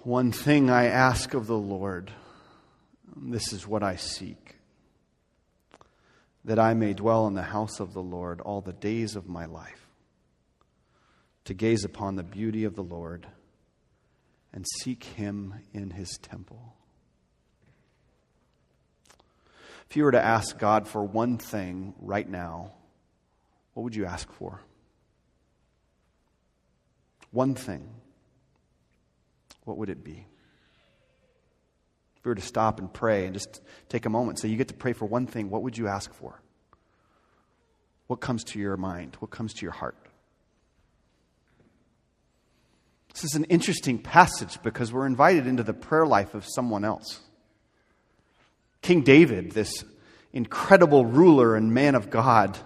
One thing I ask of the Lord, this is what I seek, that I may dwell in the house of the Lord all the days of my life, to gaze upon the beauty of the Lord and seek Him in His temple. If you were to ask God for one thing right now, what would you ask for? One thing. What would it be? If we were to stop and pray and just take a moment and say, you get to pray for one thing, what would you ask for? What comes to your mind? What comes to your heart? This is an interesting passage because we're invited into the prayer life of someone else. King David, this incredible ruler and man of God,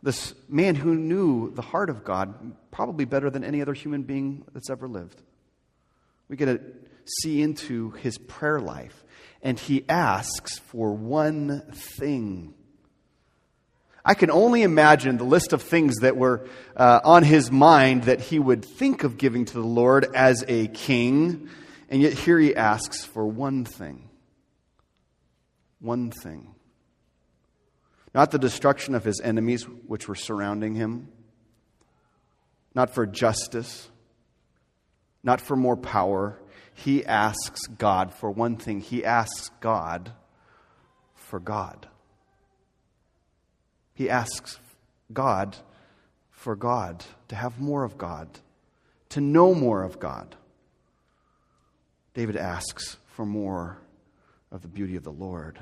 this man who knew the heart of God probably better than any other human being that's ever lived. We get to see into his prayer life, and he asks for one thing. I can only imagine the list of things that were on his mind that he would think of giving to the Lord as a king, and yet here he asks for one thing. One thing. Not the destruction of his enemies which were surrounding him, not for justice, not for more power. He asks God for one thing. He asks God for God. He asks God for God, to have more of God, to know more of God. David asks for more of the beauty of the Lord.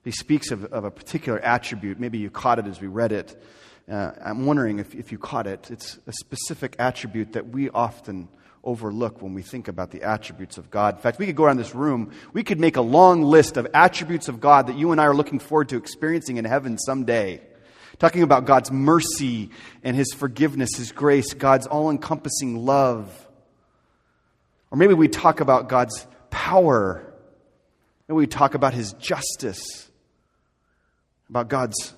He speaks of a particular attribute. Maybe you caught it as we read it. I'm wondering if you caught it. It's a specific attribute that we often overlook when we think about the attributes of God. In fact, we could go around this room, we could make a long list of attributes of God that you and I are looking forward to experiencing in heaven someday. Talking about God's mercy and His forgiveness, His grace, God's all-encompassing love. Or maybe we talk about God's power. Maybe we talk about His justice. About God's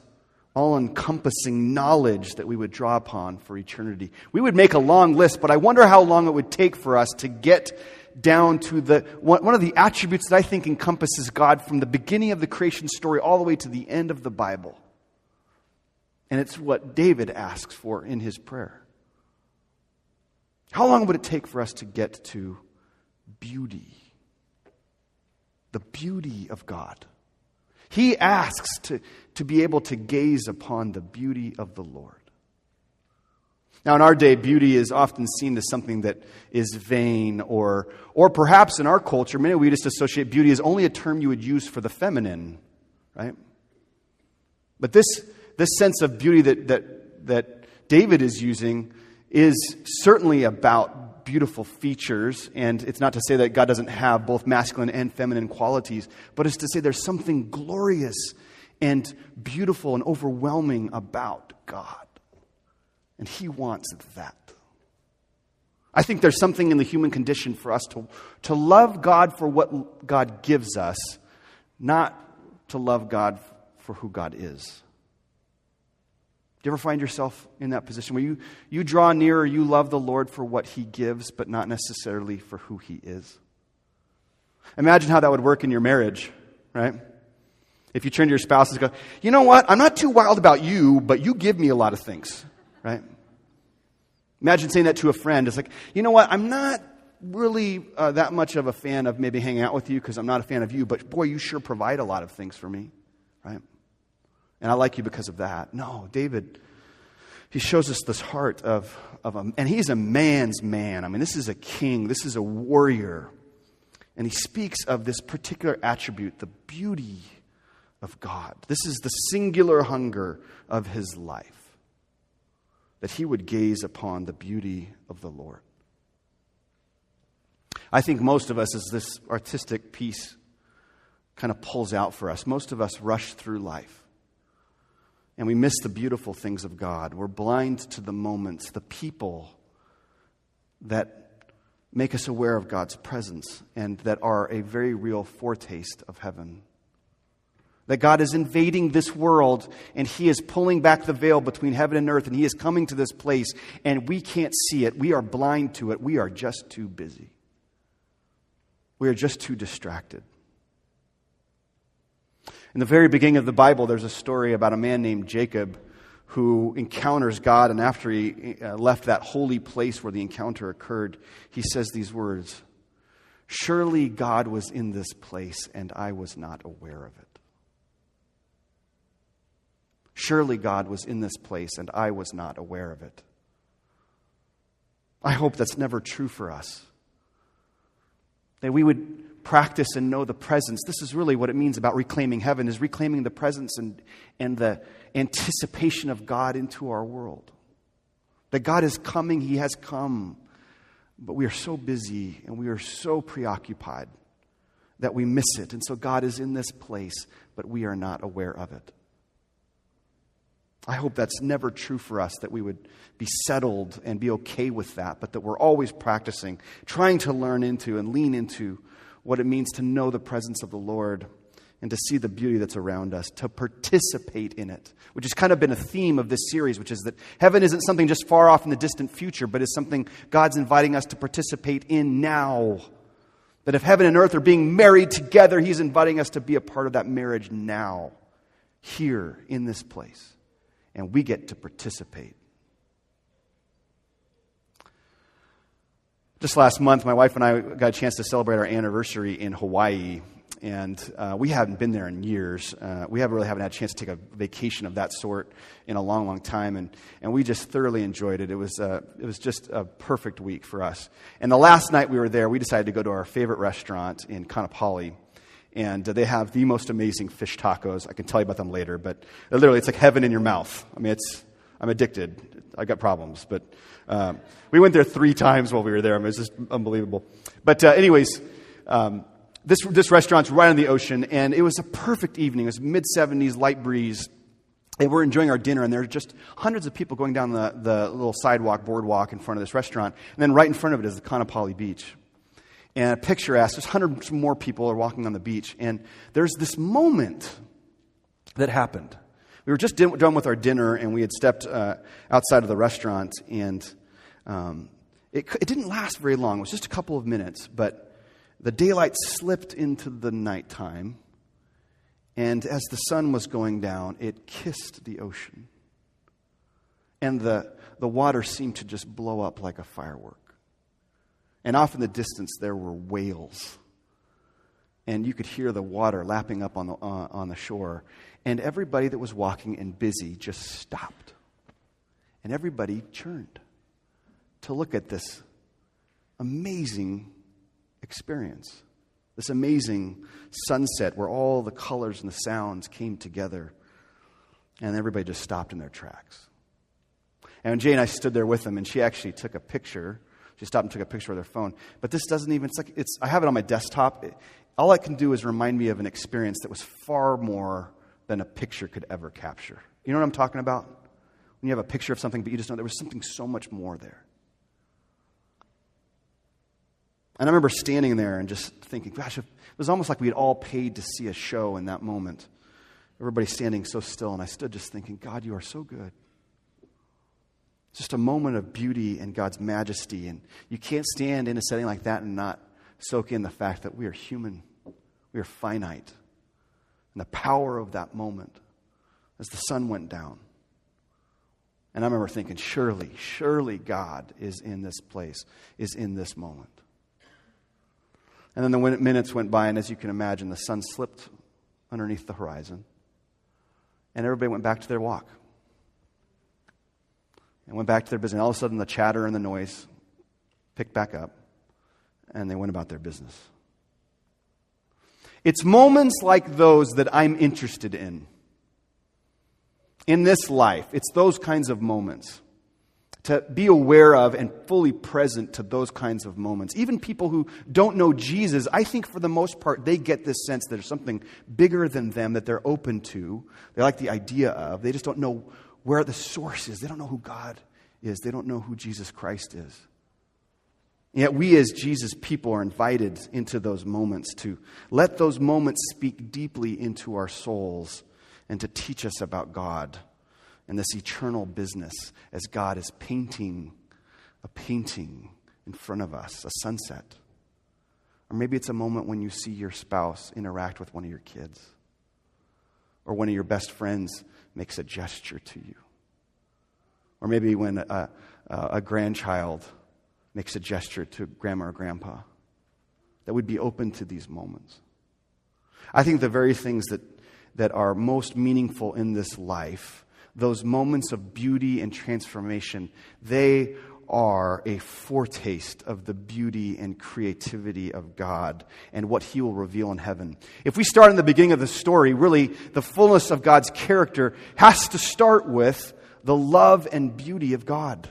all-encompassing knowledge that we would draw upon for eternity. We would make a long list, but I wonder how long it would take for us to get down to one of the attributes that I think encompasses God from the beginning of the creation story all the way to the end of the Bible. And it's what David asks for in his prayer. How long would it take for us to get to beauty? The beauty of God. He asks to be able to gaze upon the beauty of the Lord. Now, in our day, beauty is often seen as something that is vain, or perhaps in our culture, many we just associate beauty as only a term you would use for the feminine, right? But this sense of beauty that David is using is certainly about beautiful features, and it's not to say that God doesn't have both masculine and feminine qualities, but it's to say there's something glorious and beautiful and overwhelming about God. And He wants that. I think there's something in the human condition for us to love God for what God gives us, not to love God for who God is. Do you ever find yourself in that position where you draw nearer, you love the Lord for what He gives, but not necessarily for who He is? Imagine how that would work in your marriage, right? If you turn to your spouse and go, you know what, I'm not too wild about you, but you give me a lot of things, right? Imagine saying that to a friend. It's like, you know what, I'm not really that much of a fan of maybe hanging out with you because I'm not a fan of you, but boy, you sure provide a lot of things for me, right? And I like you because of that. No, David, he shows us this heart of and he's a man's man. I mean, this is a king. This is a warrior. And he speaks of this particular attribute, the beauty of God. This is the singular hunger of his life, that he would gaze upon the beauty of the Lord. I think most of us, as this artistic piece kind of pulls out for us, most of us rush through life. And we miss the beautiful things of God. We're blind to the moments, the people that make us aware of God's presence and that are a very real foretaste of heaven. That God is invading this world and He is pulling back the veil between heaven and earth, and He is coming to this place and we can't see it. We are blind to it. We are just too busy. We are just too distracted. In the very beginning of the Bible, there's a story about a man named Jacob who encounters God, and after he left that holy place where the encounter occurred, he says these words, "Surely God was in this place, and I was not aware of it." Surely God was in this place, and I was not aware of it. I hope that's never true for us. That we would practice and know the presence. This is really what it means about reclaiming heaven, is reclaiming the presence and the anticipation of God into our world. That God is coming, He has come. But we are so busy and we are so preoccupied that we miss it. And so God is in this place, but we are not aware of it. I hope that's never true for us, that we would be settled and be okay with that, but that we're always practicing, trying to learn into and lean into what it means to know the presence of the Lord and to see the beauty that's around us, to participate in it, which has kind of been a theme of this series, which is that heaven isn't something just far off in the distant future, but is something God's inviting us to participate in now. That if heaven and earth are being married together, He's inviting us to be a part of that marriage now, here in this place. And we get to participate. Just last month, my wife and I got a chance to celebrate our anniversary in Hawaii. And we haven't been there in years. We haven't had a chance to take a vacation of that sort in a long, long time. And we just thoroughly enjoyed it. It was just a perfect week for us. And the last night we were there, we decided to go to our favorite restaurant in Kanapali. And they have the most amazing fish tacos. I can tell you about them later, but literally it's like heaven in your mouth. I mean, I'm addicted. I got problems. But we went there 3 times while we were there. I mean, it was just unbelievable. But anyways, this restaurant's right on the ocean, and it was a perfect evening. It was mid-70s, light breeze. And we're enjoying our dinner, and there are just hundreds of people going down the little boardwalk in front of this restaurant. And then right in front of it is the Kanapali Beach. And a picturesque, there's hundreds more people are walking on the beach. And there's this moment that happened. We were just done with our dinner, and we had stepped outside of the restaurant. And it didn't last very long. It was just a couple of minutes. But the daylight slipped into the nighttime. And as the sun was going down, it kissed the ocean. And the water seemed to just blow up like a firework. And off in the distance, there were whales. And you could hear the water lapping up on the shore. And everybody that was walking and busy just stopped. And everybody turned to look at this amazing experience. This amazing sunset where all the colors and the sounds came together. And everybody just stopped in their tracks. And Jay and I stood there with them, and she actually took a picture. She stopped and took a picture with her phone. But this doesn't even, I have it on my desktop. All it can do is remind me of an experience that was far more than a picture could ever capture. You know what I'm talking about? When you have a picture of something, but you just know there was something so much more there. And I remember standing there and just thinking, gosh, it was almost like we had all paid to see a show in that moment. Everybody standing so still, and I stood just thinking, God, you are so good. Just a moment of beauty and God's majesty. And you can't stand in a setting like that and not soak in the fact that we are human. We are finite. And the power of that moment as the sun went down. And I remember thinking, surely God is in this place, is in this moment. And then the minutes went by, and as you can imagine, the sun slipped underneath the horizon. And everybody went back to their walk. And went back to their business. All of a sudden, the chatter and the noise picked back up, and they went about their business. It's moments like those that I'm interested in this life. It's those kinds of moments. To be aware of and fully present to those kinds of moments. Even people who don't know Jesus, I think for the most part, they get this sense that there's something bigger than them that they're open to. They like the idea of. They just don't know where the source is. They don't know who God is. They don't know who Jesus Christ is. Yet we as Jesus people are invited into those moments to let those moments speak deeply into our souls and to teach us about God and this eternal business as God is painting a painting in front of us, a sunset, Or maybe it's a moment when you see your spouse interact with one of your kids. Or one of your best friends makes a gesture to you. Or maybe when a grandchild makes a gesture to grandma or grandpa. That we'd be open to these moments. I think the very things that are most meaningful in this life, those moments of beauty and transformation, they are a foretaste of the beauty and creativity of God and what He will reveal in heaven. If we start in the beginning of the story, really the fullness of God's character has to start with the love and beauty of God.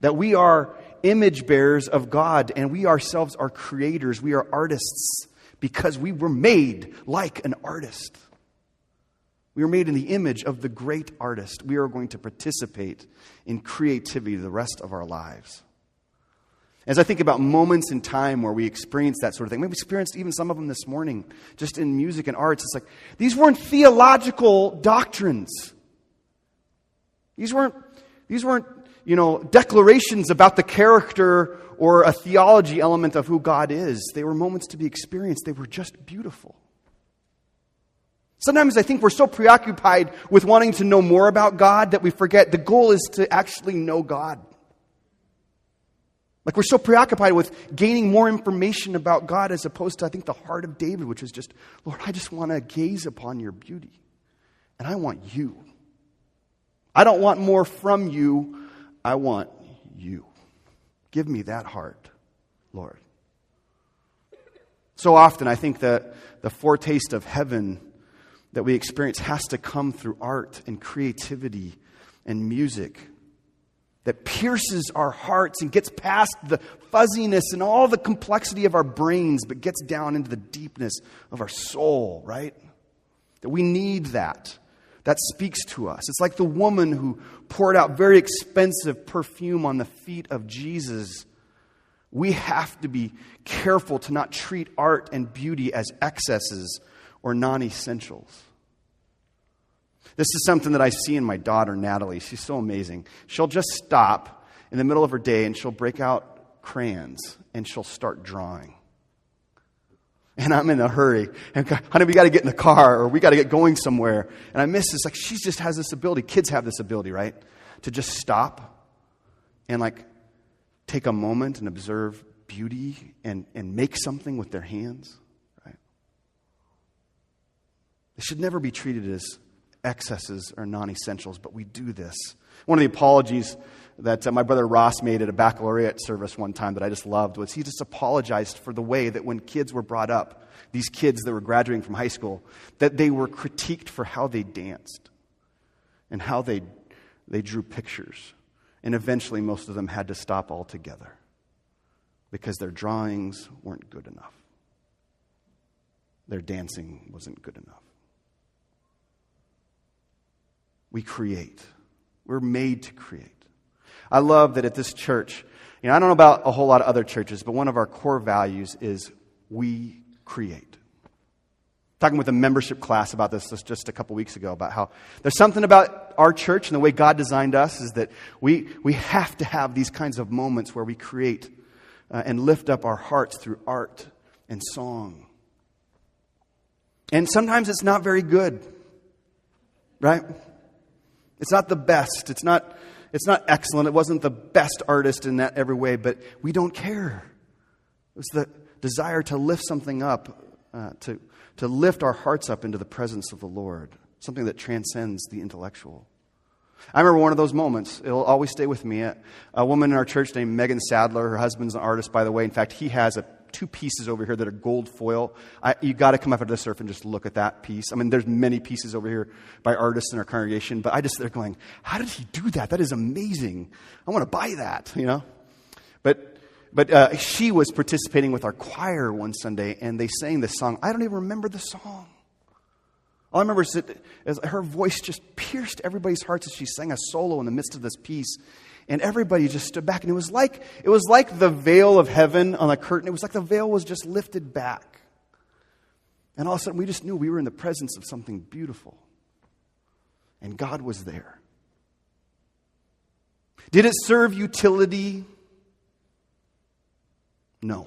That we are image bearers of God, and we ourselves are creators. We are artists because we were made like an artist. We were made in the image of the great artist. We are going to participate in creativity the rest of our lives. As I think about moments in time where we experience that sort of thing, we've experienced even some of them this morning, just in music and arts. It's like, these weren't theological doctrines. These weren't declarations about the character or a theology element of who God is. They were moments to be experienced. They were just beautiful. Sometimes I think we're so preoccupied with wanting to know more about God that we forget the goal is to actually know God. Like we're so preoccupied with gaining more information about God as opposed to, I think, the heart of David, which is just, Lord, I just want to gaze upon your beauty. And I want you. I don't want more from you. I want you. Give me that heart, Lord. So often I think that the foretaste of heaven that we experience has to come through art and creativity and music that pierces our hearts and gets past the fuzziness and all the complexity of our brains, but gets down into the deepness of our soul, right? That we need that. That speaks to us. It's like the woman who poured out very expensive perfume on the feet of Jesus. We have to be careful to not treat art and beauty as excesses or non-essentials. This is something that I see in my daughter, Natalie. She's so amazing. She'll just stop in the middle of her day and she'll break out crayons and she'll start drawing. And I'm in a hurry. And, honey, we got to get in the car or we got to get going somewhere. And I miss this. Like, she just has this ability. Kids have this ability, right? To just stop and take a moment and observe beauty and make something with their hands. Right? They should never be treated as excesses or non-essentials, but we do this. One of the apologies that my brother Ross made at a baccalaureate service one time that I just loved was he just apologized for the way that when kids were brought up, these kids that were graduating from high school, that they were critiqued for how they danced and how they drew pictures. And eventually most of them had to stop altogether because their drawings weren't good enough. Their dancing wasn't good enough. We create. We're made to create. I love that at this church, I don't know about a whole lot of other churches, but one of our core values is we create. Talking with a membership class about this just a couple weeks ago, about how there's something about our church and the way God designed us is that we have to have these kinds of moments where we create and lift up our hearts through art and song. And sometimes it's not very good, right? It's not the best. It's not excellent. It wasn't the best artist in that every way, but we don't care. It was the desire to lift something up, to lift our hearts up into the presence of the Lord, something that transcends the intellectual. I remember one of those moments. It'll always stay with me. A woman in our church named Megan Sadler, her husband's an artist, by the way. In fact, he has two pieces over here that are gold foil. You got to come up after the surf and just look at that piece. I mean, there's many pieces over here by artists in our congregation, but they're going, how did he do that? That is amazing. I want to buy that, But she was participating with our choir one Sunday, and they sang this song. I don't even remember the song. All I remember is that her voice just pierced everybody's hearts as she sang a solo in the midst of this piece. And everybody just stood back, and it was like the veil of heaven on the curtain. It was like the veil was just lifted back. And all of a sudden, we just knew we were in the presence of something beautiful. And God was there. Did it serve utility? No.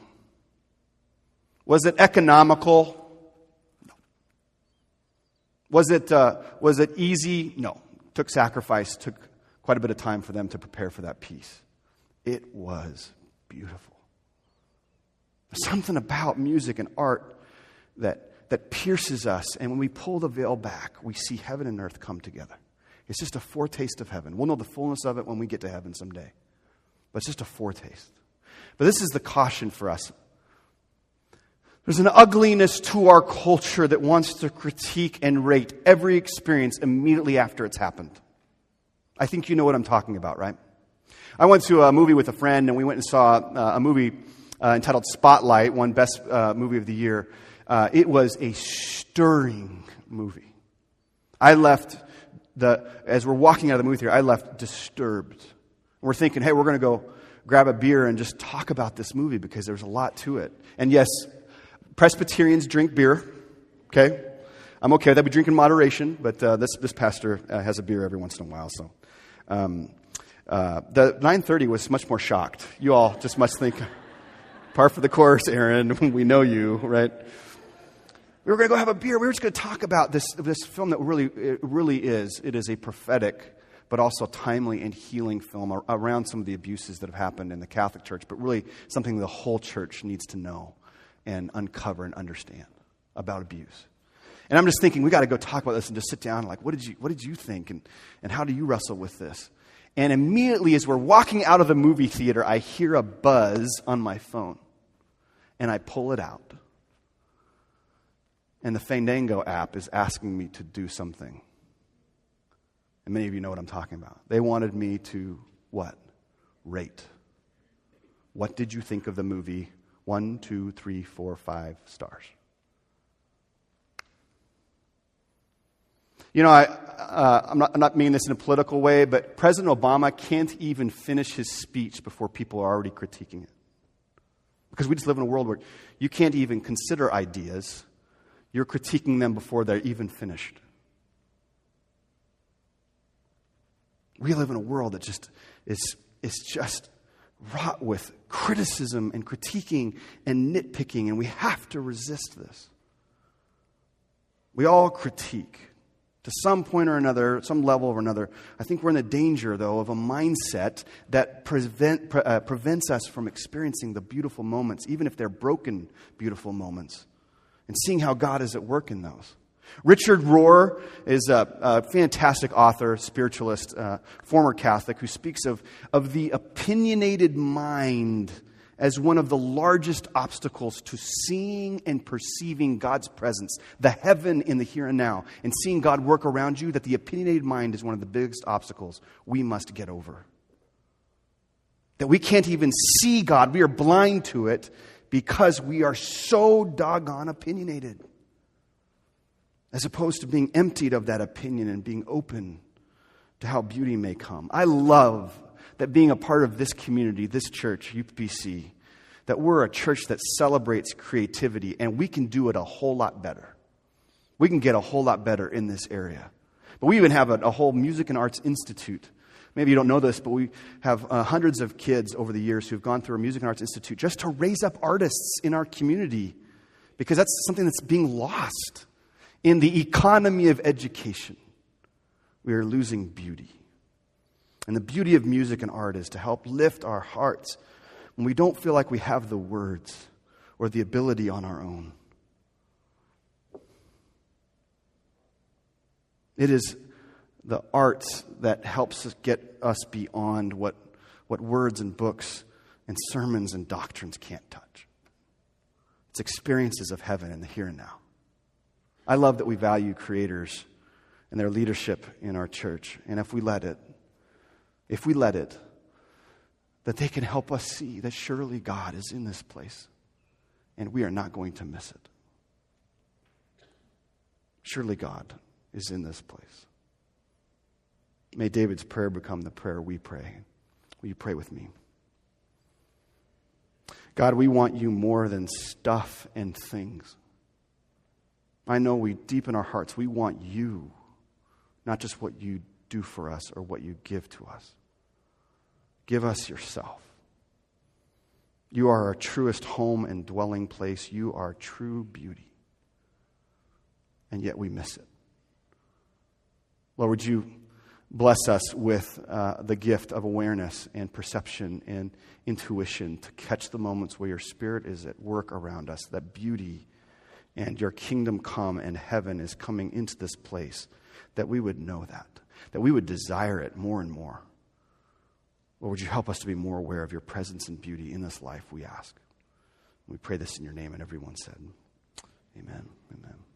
Was it economical? No. Was it easy? No. Took sacrifice, took quite a bit of time for them to prepare for that peace. It was beautiful. There's something about music and art that pierces us, and when we pull the veil back, we see heaven and earth come together. It's just a foretaste of heaven. We'll know the fullness of it when we get to heaven someday. But it's just a foretaste. But this is the caution for us. There's an ugliness to our culture that wants to critique and rate every experience immediately after it's happened. I think you know what I'm talking about, right? I went to a movie with a friend, and we went and saw a movie entitled Spotlight, won Best Movie of the Year. It was a stirring movie. I left, as we're walking out of the movie theater, I left disturbed. We're thinking, hey, we're going to go grab a beer and just talk about this movie because there's a lot to it. And yes, Presbyterians drink beer, okay? I'm okay with that. We drink in moderation, but this pastor has a beer every once in a while. So the 9:30 was much more shocked. You all just must think, par for the course, Aaron. We know you, right? We were going to go have a beer. We were just going to talk about this film that really is. It is a prophetic, but also timely and healing film around some of the abuses that have happened in the Catholic Church, but really something the whole church needs to know and uncover and understand about abuse. And I'm just thinking, we got to go talk about this and just sit down. Like, what did you think, and how do you wrestle with this? And immediately, as we're walking out of the movie theater, I hear a buzz on my phone, and I pull it out. And the Fandango app is asking me to do something. And many of you know what I'm talking about. They wanted me to, what? Rate. What did you think of the movie? 1, 2, 3, 4, 5 stars. You know, I'm not meaning this in a political way, but President Obama can't even finish his speech before people are already critiquing it. Because we just live in a world where you can't even consider ideas. You're critiquing them before they're even finished. We live in a world that just is just wrought with criticism and critiquing and nitpicking, and we have to resist this. We all critique to some point or another, some level or another. I think we're in the danger, though, of a mindset that prevents us from experiencing the beautiful moments, even if they're broken, beautiful moments, and seeing how God is at work in those. Richard Rohr is a fantastic author, spiritualist, former Catholic, who speaks of the opinionated mind as one of the largest obstacles to seeing and perceiving God's presence, the heaven in the here and now, and seeing God work around you, that the opinionated mind is one of the biggest obstacles we must get over. That we can't even see God, we are blind to it because we are so doggone opinionated. As opposed to being emptied of that opinion and being open to how beauty may come. I love that being a part of this community, this church, UPC, that we're a church that celebrates creativity, and we can do it a whole lot better. We can get a whole lot better in this area. But we even have a whole Music and Arts Institute. Maybe you don't know this, but we have hundreds of kids over the years who've gone through a Music and Arts Institute just to raise up artists in our community, because that's something that's being lost. In the economy of education, we are losing beauty. And the beauty of music and art is to help lift our hearts when we don't feel like we have the words or the ability on our own. It is the arts that helps us get us beyond what words and books and sermons and doctrines can't touch. It's experiences of heaven in the here and now. I love that we value creators and their leadership in our church. And if we let it, that they can help us see that surely God is in this place and we are not going to miss it. Surely God is in this place. May David's prayer become the prayer we pray. Will you pray with me? God, we want you more than stuff and things. I know we, deep in our hearts, we want you, not just what you do for us or what you give to us. Give us yourself. You are our truest home and dwelling place. You are true beauty. And yet we miss it. Lord, would you bless us with the gift of awareness and perception and intuition to catch the moments where your Spirit is at work around us, that beauty and your kingdom come and heaven is coming into this place, that we would know that we would desire it more and more. Lord, would you help us to be more aware of your presence and beauty in this life, we ask. We pray this in your name, and everyone said, amen, amen.